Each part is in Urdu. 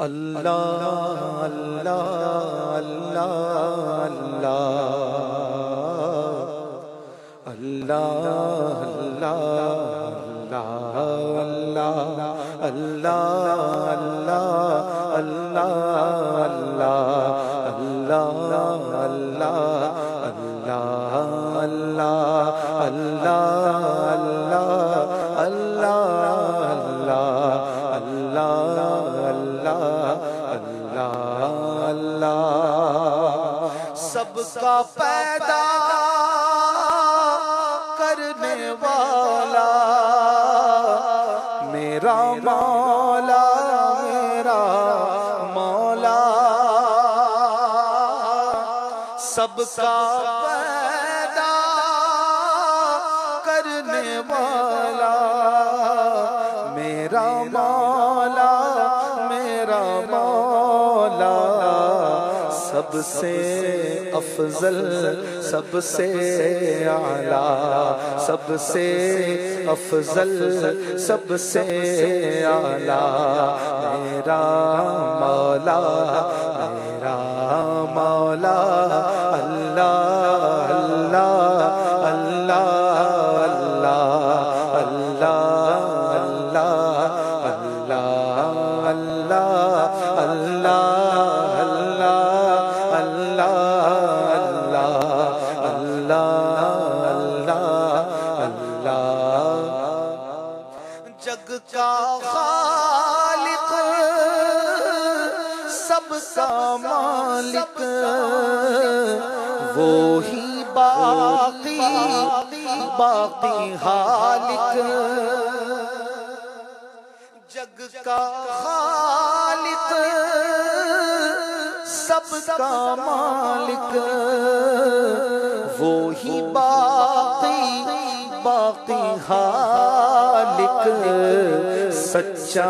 اللہ اللہ اللہ اللہ اللہ اللہ اللہ اللہ سب کا پیدا کرنے والا میرا مولا میرا مولا سب کا پیدا کرنے والا میرا مولا میرا مولا سب سے افضل سب سے اعلیٰ سب سے افضل سب سے اعلیٰ میرا مولا میرا مولا اللہ اللہ اللہ اللہ اللہ اللہ اللہ اللہ جگ کا خالق سب کا مالک وہی باقی باقی حالق جگ کا خالق سب کا مالک وہی باقی باقی حالق سچا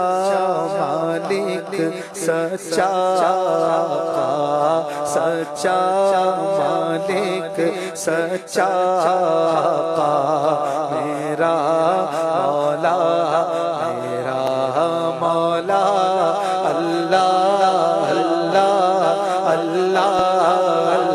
مالک سچا آقا سچا مالک سچا آقا میرا مولا میرا مولا اللہ اللہ اللہ اللہ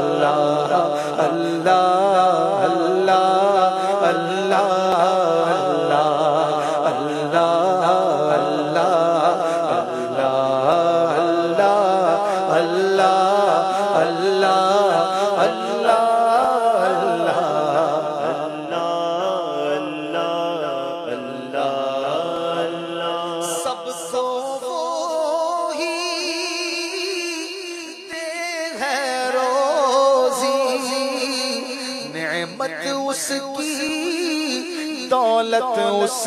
اس کی دولت اس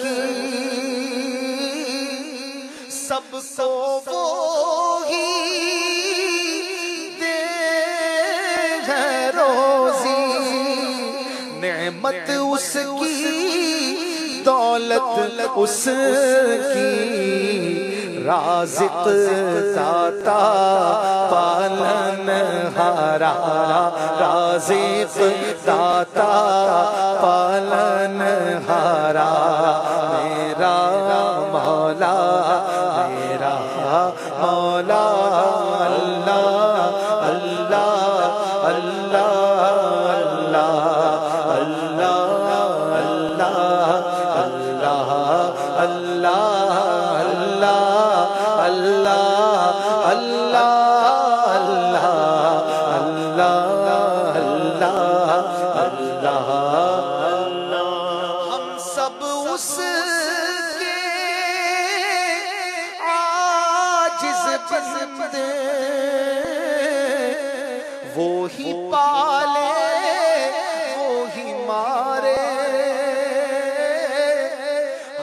کی سب کو وہی دے ہے روزی نعمت اس کی دولت اس کی رازق داتا پالن ہارا رازق داتا پالن ہارا میرا مولا میرا مولا اللہ اللہ اللہ اللہ اللہ اللہ ہم سب اس کے عاجز بندے وہی پالے وہی مارے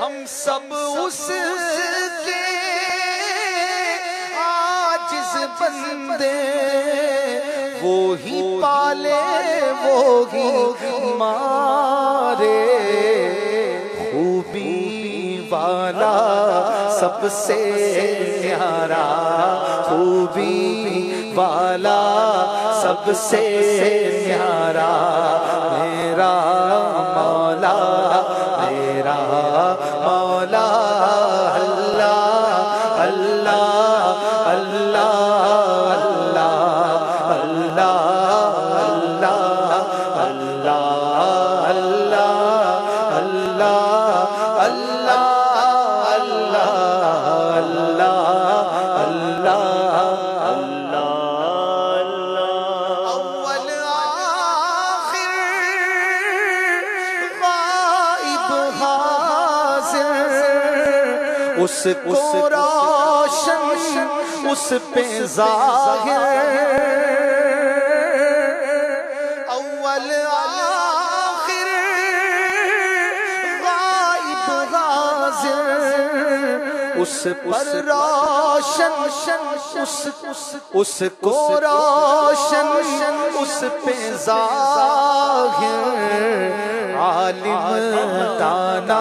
ہم سب اس کے عاجز بندے وہی پالے وہی مارے خوبی والا سب سے پیارا خوبی والا سب سے پیارا میرا مولا میرا مولا اللہ اللہ اس کو روشن اس پہ ظاہر اول آخر غائب حاضر اس پر روشن اس کو روشن اس پہ ظاہر عالم دانا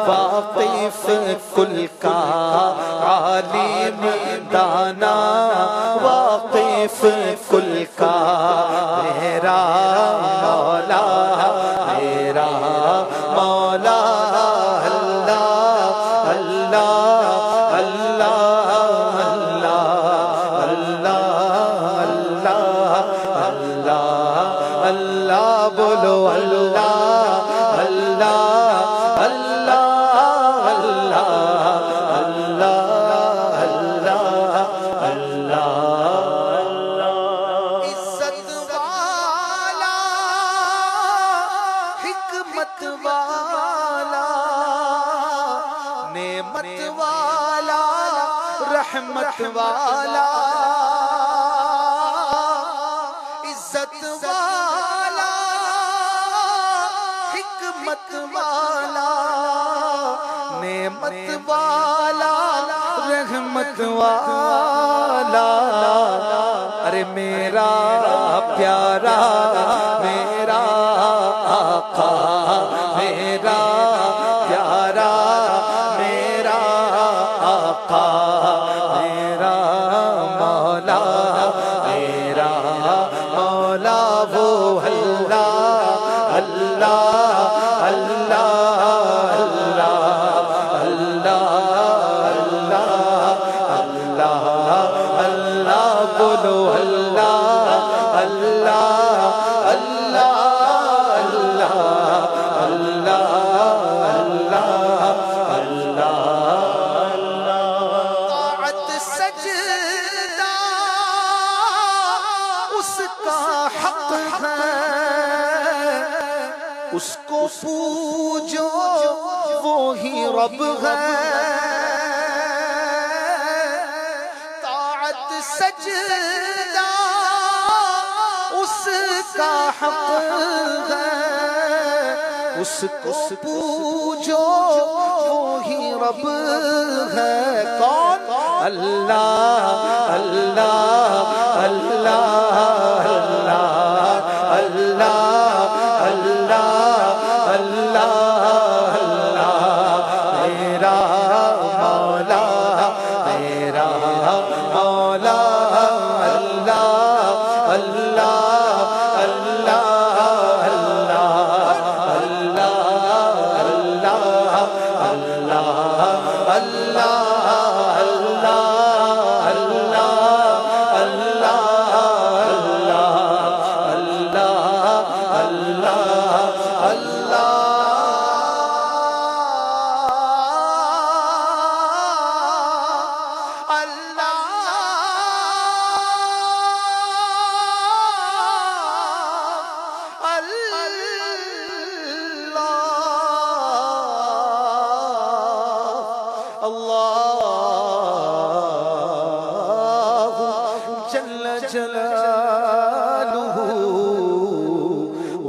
واقف کل کا عالم دانا واقف کل کا میرا مولا میرا مولا اللہ اللہ اللہ اللہ اللہ اللہ اللہ اللہ بولو اللہ اللہ اللہ اللہ اللہ اللہ عزت والا حکمت والا نعمت والا رحمت والا عزت والا حکمت والا نعمت والا رحمت والا ارے میرا پیارا میرا آقا میرا پیارا میرا آقا میرا مولا میرا مولا وہ اللہ اللہ اللہ اللہ بولو اللہ اللہ اللہ اللہ اللہ اللہ طاعت سجدہ اس کا حق ہے اس کو پوجو وہی رب ہے سجدہ اس کا حق ہے اس کو پوجو وہی رب ہے کون اللہ اللہ اللہ اللہ اللہ اللہ اللہ میرا مولا میرا مولا اللہ اللہ اللہ اللہ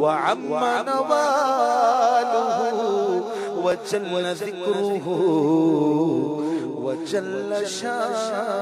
وعم نواله وجل ذكره وجل شانه